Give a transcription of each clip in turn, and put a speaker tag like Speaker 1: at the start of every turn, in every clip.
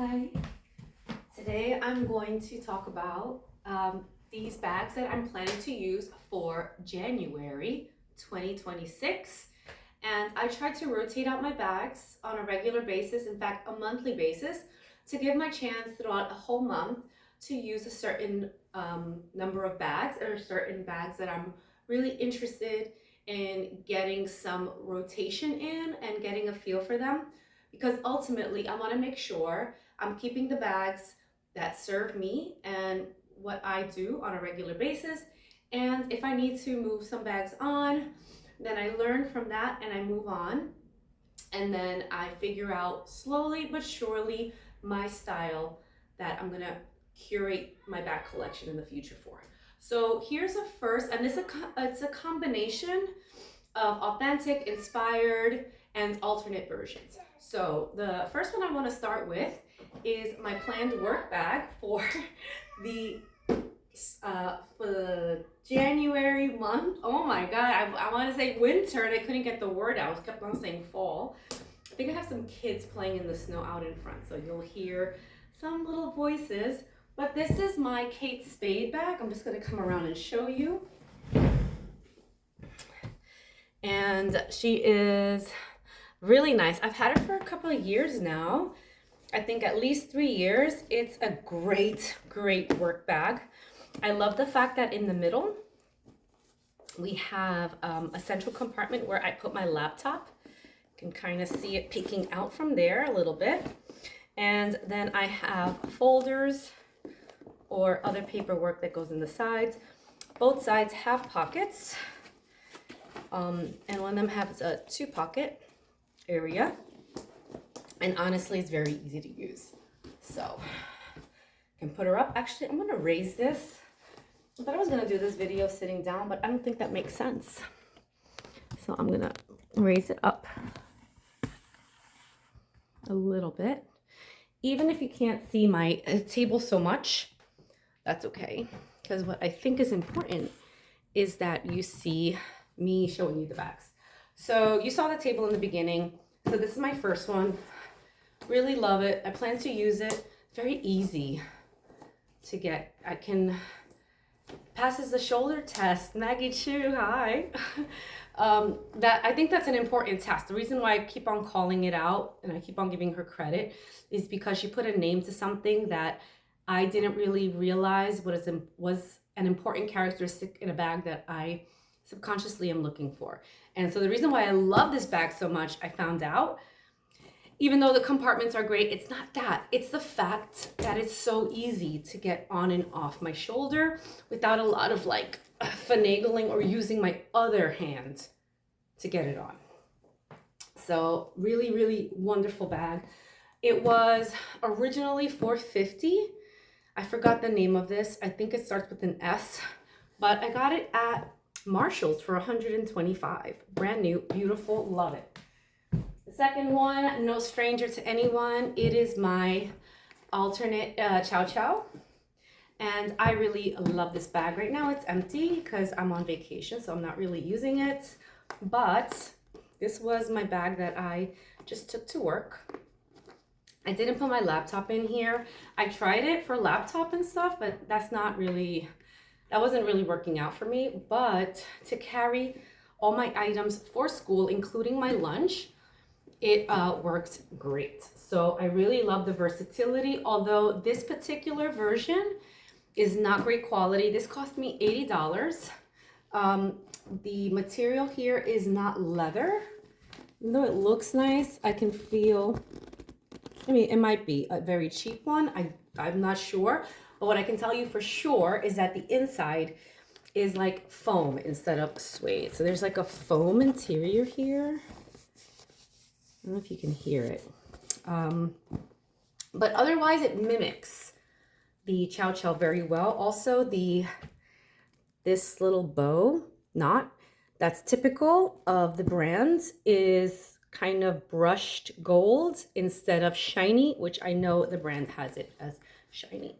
Speaker 1: Hi. Today I'm going to talk about these bags that I'm planning to use for January 2026. And I try to rotate out my bags on a regular basis, in fact, a monthly basis, to give my chance throughout a whole month to use a certain number of bags or certain bags that I'm really interested in getting some rotation in and getting a feel for them. Because ultimately, I want to make sure I'm keeping the bags that serve me and what I do on a regular basis. And if I need to move some bags on, then I learn from that and I move on. And then I figure out slowly but surely my style that I'm gonna curate my bag collection in the future for. So here's a first, and it's a combination of authentic, inspired, and alternate versions. So the first one I want to start with is my planned work bag for the January month. Oh my god, I want to say winter and I couldn't get the word out. I kept on saying fall. I think I have some kids playing in the snow out in front, so you'll hear some little voices. But this is my Kate Spade bag. I'm just going to come around and show you. And she is really nice. I've had her for a couple of years now. I think at least 3 years. It's a great work bag. I love the fact that in the middle we have a central compartment where I put my laptop. You can kind of see it peeking out from there a little bit. And then I have folders or other paperwork that goes in the sides. Both sides have pockets. And one of them has a 2-pocket area, and honestly it's very easy to use. So I can put her up. Actually, I'm gonna raise this. I thought I was gonna do this video sitting down, but I don't think that makes sense. So I'm gonna raise it up a little bit. Even if you can't see my table so much, that's okay, because what I think is important is that you see me showing you the bags. So you saw the table in the beginning. So this is my first one. Really love it. I plan to use it. Very easy to get. I can, passes the shoulder test. Maggie Chu, hi. I think that's an important task. The reason why I keep on calling it out and I keep on giving her credit is because she put a name to something that I didn't really realize was an important characteristic in a bag that I subconsciously am looking for. And so the reason why I love this bag so much, I found out, even though the compartments are great, it's not that. It's the fact that it's so easy to get on and off my shoulder without a lot of like finagling or using my other hand to get it on. So really wonderful bag. It was originally $450. I forgot the name of this. I think it starts with an S, but I got it at Marshall's for $125. Brand new, beautiful, love it. The second one, no stranger to anyone. It is my alternate Chow Chow. And I really love this bag. Right now it's empty because I'm on vacation, so I'm not really using it. But this was my bag that I just took to work. I didn't put my laptop in here. I tried it for laptop and stuff, but that wasn't really working out for me. But to carry all my items for school, including my lunch, it worked great. So I really love the versatility, although this particular version is not great quality. This cost me $80. The material here is not leather. Even though it looks nice, I can feel, I mean, it might be a very cheap one. I'm not sure. But what I can tell you for sure is that the inside is like foam instead of suede. So there's like a foam interior here. I don't know if you can hear it. But otherwise it mimics the Chow Chow very well. Also this little bow knot that's typical of the brand is kind of brushed gold instead of shiny, which I know the brand has it as shiny.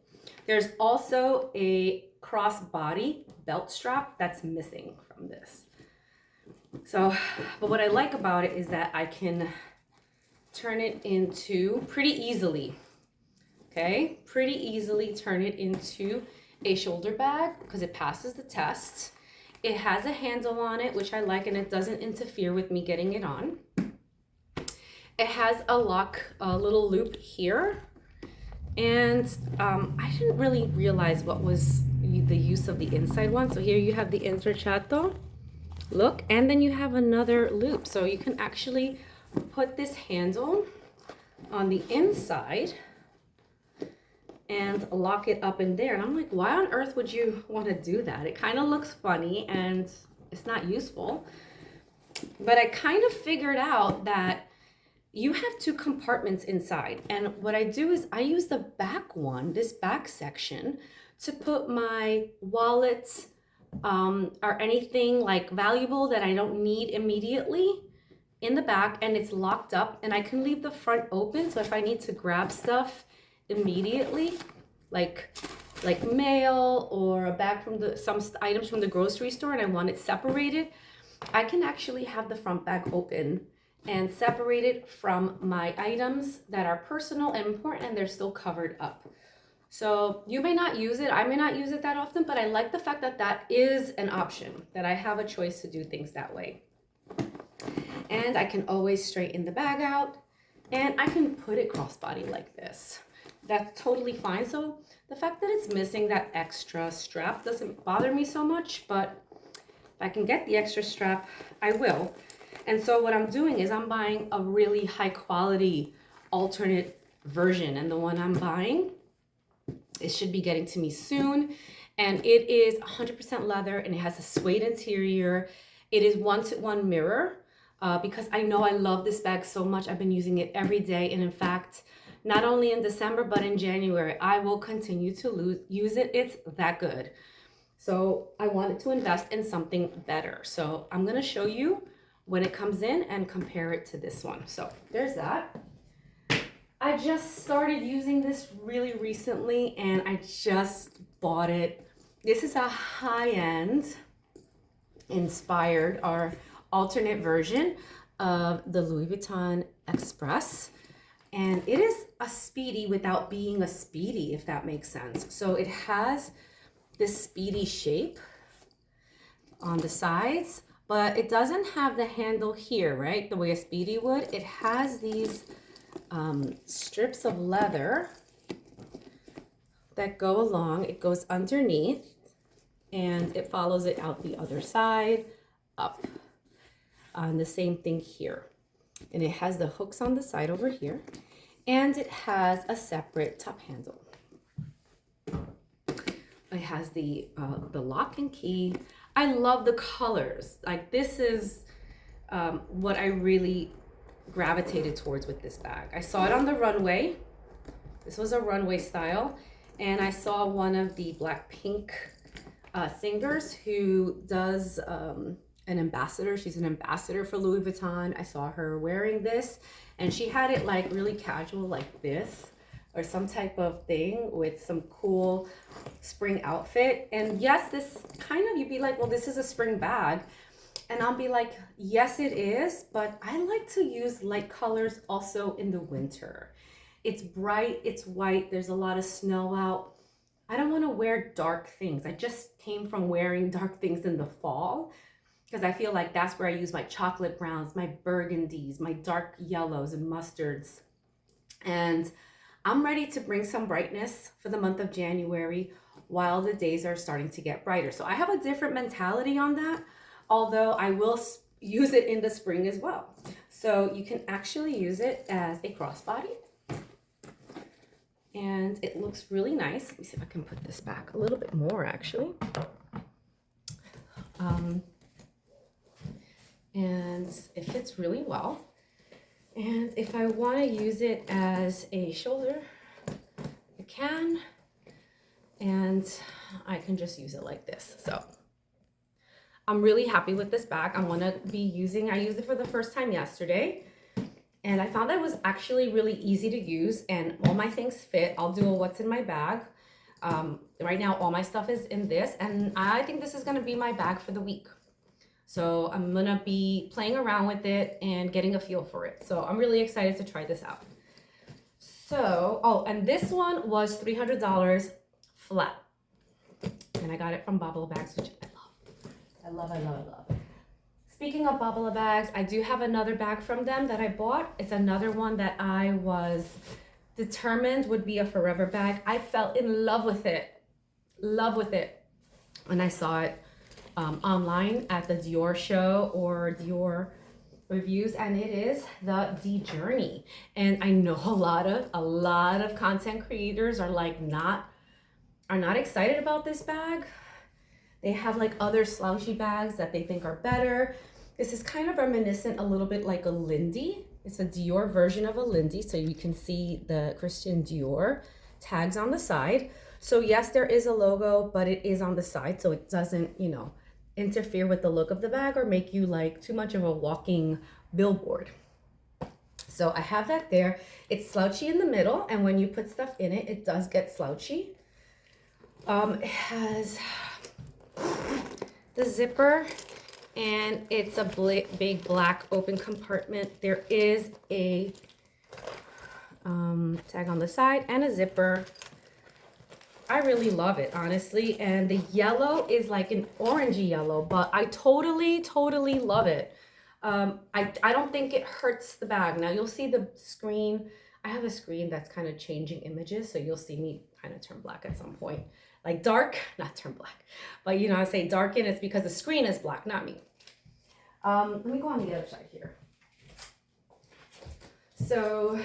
Speaker 1: There's also a crossbody belt strap that's missing from this. So, but what I like about it is that I can turn it into pretty easily Okay, pretty easily turn it into a shoulder bag because it passes the test. It has a handle on it, which I like, and it doesn't interfere with me getting it on. It has a little loop here. And I didn't really realize what was the use of the inside one. So here you have the intrecciato, look, and then you have another loop. So you can actually put this handle on the inside and lock it up in there. And I'm like, why on earth would you want to do that? It kind of looks funny and it's not useful. But I kind of figured out that you have two compartments inside. And what I do is I use the back one, this back section, to put my wallets or anything like valuable that I don't need immediately in the back, and it's locked up, and I can leave the front open. So if I need to grab stuff immediately, like mail or a bag from some items from the grocery store, and I want it separated, I can actually have the front bag open and separate it from my items that are personal and important, and they're still covered up. So you may not use it, I may not use it that often, but I like the fact that that is an option, that I have a choice to do things that way. And I can always straighten the bag out, and I can put it crossbody like this. That's totally fine. So the fact that it's missing that extra strap doesn't bother me so much, but if I can get the extra strap, I will. And so what I'm doing is I'm buying a really high quality alternate version. And the one I'm buying, it should be getting to me soon. And it is 100% leather, and it has a suede interior. It is 1-to-1 mirror because I know I love this bag so much. I've been using it every day. And in fact, not only in December, but in January, I will continue to use it. It's that good. So I wanted to invest in something better. So I'm going to show you when it comes in and compare it to this one. So there's that. I just started using this really recently, and I just bought it. This is a high-end inspired or alternate version of the Louis Vuitton Express. And it is a speedy without being a speedy, if that makes sense. So it has this speedy shape on the sides, but it doesn't have the handle here, right? The way a speedy would. It has these strips of leather that go along. It goes underneath, and it follows it out the other side, up. And the same thing here. And it has the hooks on the side over here, and it has a separate top handle. It has the lock and key. I love the colors. Like, this is what I really gravitated towards with this bag. I saw it on the runway. This was a runway style. And I saw one of the Blackpink singers who does an ambassador. She's an ambassador for Louis Vuitton. I saw her wearing this, and she had it like really casual like this, or some type of thing with some cool spring outfit. And yes, this kind of, you'd be like, well, this is a spring bag. And I'll be like, yes, it is, but I like to use light colors also in the winter. It's bright, it's white, there's a lot of snow out. I don't want to wear dark things. I just came from wearing dark things in the fall because I feel like that's where I use my chocolate browns, my burgundies, my dark yellows and mustards. And I'm ready to bring some brightness for the month of January while the days are starting to get brighter. So I have a different mentality on that, although I will use it in the spring as well. So you can actually use it as a crossbody. And it looks really nice. Let me see if I can put this back a little bit more, actually. And it fits really well. And if I want to use it as a shoulder, I can. And I can just use it like this. So I'm really happy with this bag. I want to be using, I used it for the first time yesterday. And I found that it was actually really easy to use, and all my things fit. I'll do a what's in my bag. Right now, all my stuff is in this, and I think this is gonna be my bag for the week. So I'm gonna be playing around with it and getting a feel for it. So I'm really excited to try this out. So, oh, and this one was $300 flat. And I got it from Babala Bags, which I love. I love, I love, I love. Speaking of Babala Bags, I do have another bag from them that I bought. It's another one that I was determined would be a forever bag. I fell in love with it. Love with it. When I saw it online at the Dior show or Dior reviews, and it is the D Journey. And I know a lot of content creators are like not excited about this bag. They have like other slouchy bags that they think are better. This is kind of reminiscent a little bit like a Lindy. It's a Dior version of a Lindy, so you can see the Christian Dior tags on the side. So yes, there is a logo, but it is on the side, so it doesn't, you know, interfere with the look of the bag or make you like too much of a walking billboard. So I have that there. It's slouchy in the middle, and when you put stuff in it, it does get slouchy. It has the zipper, and it's a big black open compartment. There is a tag on the side and a zipper. I really love it, honestly. And the yellow is like an orangey yellow, but I totally love it. I don't think it hurts the bag. Now you'll see the screen. I have a screen that's kind of changing images, so you'll see me kind of turn black at some point. Like dark, not turn black, but you know, I say darken, it's because the screen is black, not me. Let me go on the other side here. So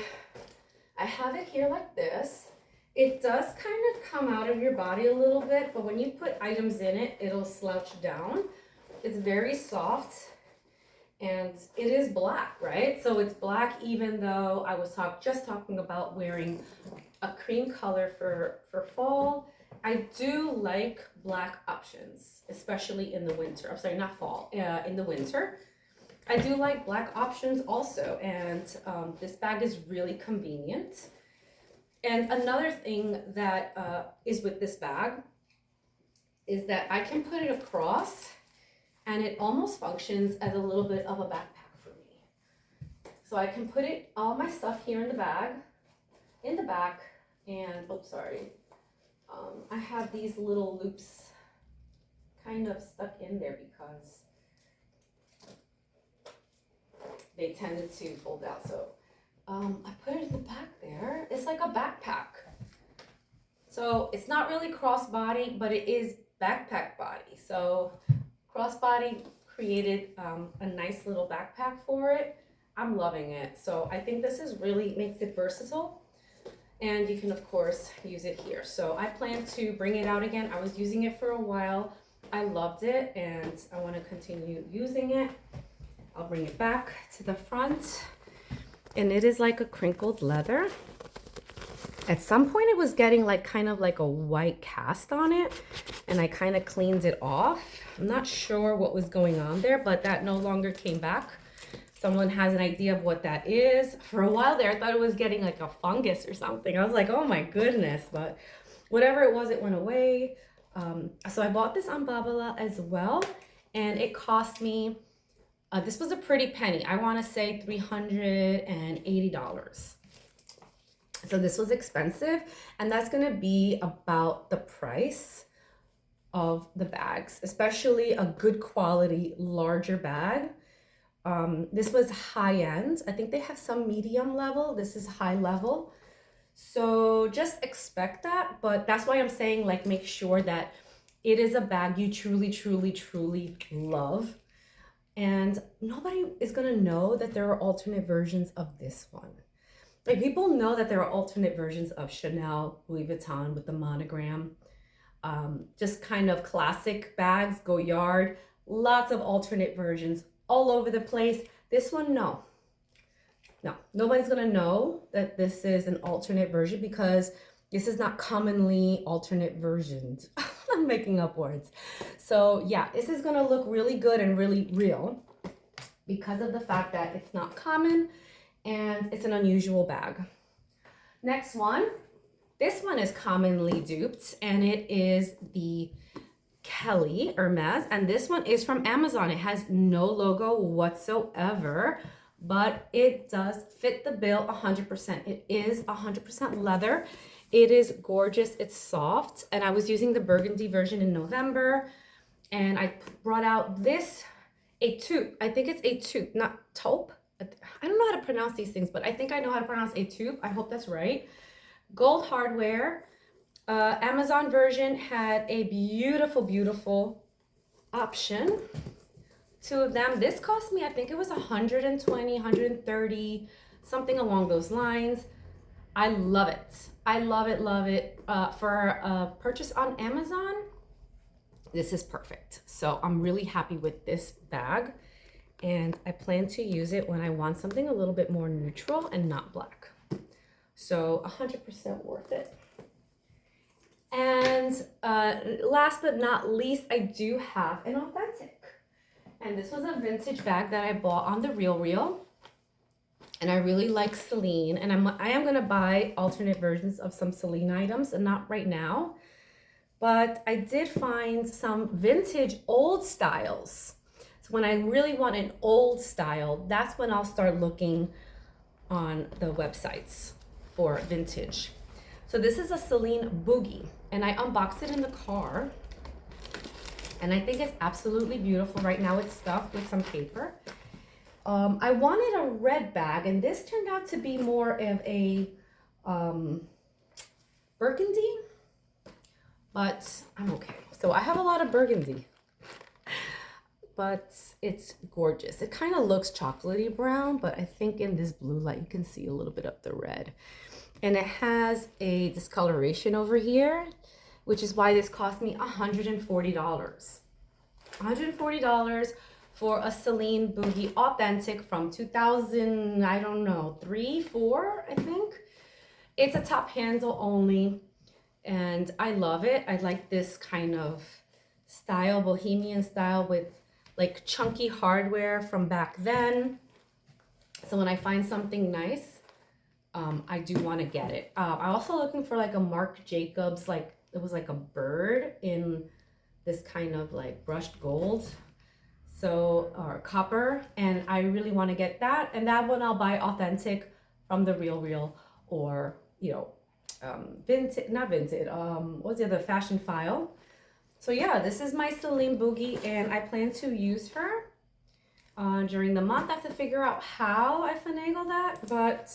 Speaker 1: I have it here like this. It does kind of come out of your body a little bit, but when you put items in it, it'll slouch down. It's very soft, and it is black, right? So it's black, even though I was just talking about wearing a cream color for fall. I do like black options, especially in the winter. I'm sorry, not fall, in the winter. I do like black options also, and this bag is really convenient. And another thing that is with this bag is that I can put it across, and it almost functions as a little bit of a backpack for me. So I can put all my stuff here in the bag, in the back, and, oh, sorry. I have these little loops kind of stuck in there because they tended to fold out. So I put it in the back there. It's like a backpack. So it's not really crossbody, but it is backpack body. So crossbody created a nice little backpack for it. I'm loving it. So I think this is really makes it versatile. And you can, of course, use it here. So I plan to bring it out again. I was using it for a while. I loved it, and I want to continue using it. I'll bring it back to the front. And it is like a crinkled leather. At some point, it was getting like kind of like a white cast on it, and I kind of cleaned it off. I'm not sure what was going on there, but that no longer came back. Someone has an idea of what that is. For a while there, I thought it was getting like a fungus or something. I was like, oh my goodness, but whatever it was, it went away. So I bought this on Babala as well, and it cost me, this was a pretty penny. I want to say $380. So this was expensive, and that's going to be about the price of the bags, especially a good quality, larger bag. This was high end. I think they have some medium level. This is high level. So just expect that, but that's why I'm saying, like, make sure that it is a bag you truly love. And nobody is going to know that there are alternate versions of this one. Like, people know that there are alternate versions of Chanel, Louis Vuitton with the monogram. Just kind of classic bags, Goyard, lots of alternate versions all over the place. This one, no, nobody's gonna know that this is an alternate version because this is not commonly alternate versions. I'm making up words. So yeah, this is gonna look really good and really real because of the fact that it's not common and it's an unusual bag. Next one, this one is commonly duped, and it is the Kelly Hermes, and this one is from Amazon. It has no logo whatsoever, but it does fit the bill 100%. It is 100% leather. It is gorgeous. It's soft. And I was using the burgundy version in November. And I brought out this étoupe. I think it's étoupe, not taupe. I don't know how to pronounce these things, but I think I know how to pronounce étoupe. I hope that's right. Gold hardware. Amazon version had a beautiful, beautiful option. Two of them. This cost me, I think it was 120, 130, something along those lines. I love it. I love it, love it. For a purchase on Amazon, this is perfect. So I'm really happy with this bag, and I plan to use it when I want something a little bit more neutral and not black. So 100% worth it. And last but not least, I do have an authentic. And this was a vintage bag that I bought on The RealReal. And I really like Celine. And I am going to buy alternate versions of some Celine items, and not right now. But I did find some vintage old styles. So when I really want an old style, that's when I'll start looking on the websites for vintage. So this is a Celine Boogie, and I unboxed it in the car. And I think it's absolutely beautiful. Right now it's stuffed with some paper. I wanted a red bag, and this turned out to be more of a burgundy, but I'm okay. So I have a lot of burgundy, but it's gorgeous. It kind of looks chocolatey brown, but I think in this blue light you can see a little bit of the red. And it has a discoloration over here, which is why this cost me $140. $140 for a Celine Boogie authentic from 2000, I don't know, 3, 4, I think. It's a top handle only, and I love it. I like this kind of style, bohemian style with like chunky hardware from back then. So when I find something nice, I do want to get it. I'm also looking for like a Marc Jacobs, like it was like a bird in this kind of like brushed gold, so, or copper, and I really want to get that. And that one I'll buy authentic from The RealReal, or you know, vintage, not vintage, what's the other, Fashion File. So yeah, this is my Celine Boogie, and I plan to use her during the month. I have to figure out how I finagle that, but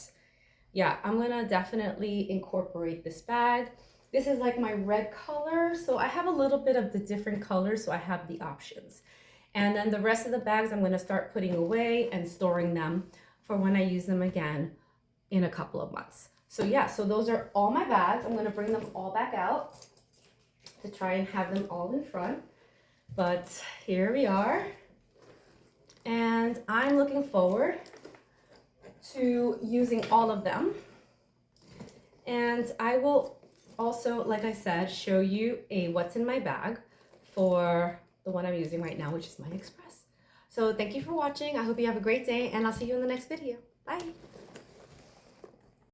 Speaker 1: yeah, I'm gonna definitely incorporate this bag. This is like my red color, so I have a little bit of the different colors, so I have the options. And then the rest of the bags I'm gonna start putting away and storing them for when I use them again in a couple of months. So yeah, so those are all my bags. I'm gonna bring them all back out to try and have them all in front. But here we are. And I'm looking forward to using all of them. And I will also, like I said, show you a what's in my bag for the one I'm using right now, which is Mighty Express. So thank you for watching. I hope you have a great day, and I'll see you in the next video. Bye.